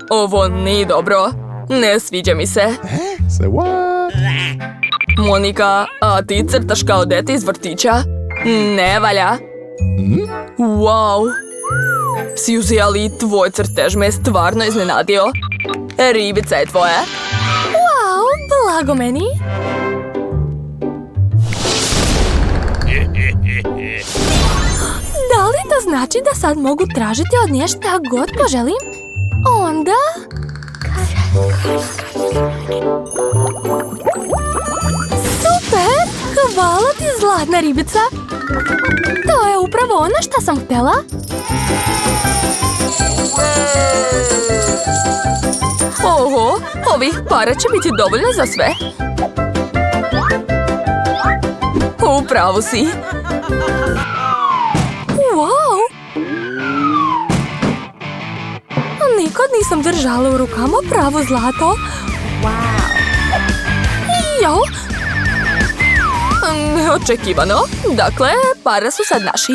Ovo nije dobro. Ne sviđa mi se. Say what? Monika, a ti crtaš kao dete iz vrtića? Ne valja. Wow. Suzy, ali tvoj crtež me stvarno iznenadio. Ribica je tvoja. Wow, blago meni. Da li to znači da sad mogu tražiti od nje šta god poželim? Onda... Super! Hvala ti, zlatna ribica! To je upravo ono što sam htjela. Oho, ovih para će biti dovoljno za sve. U pravu si. Wow! Nikad nisam držala u rukama pravo zlato. Jo! Neočekivano. Dakle, pare su sad naši.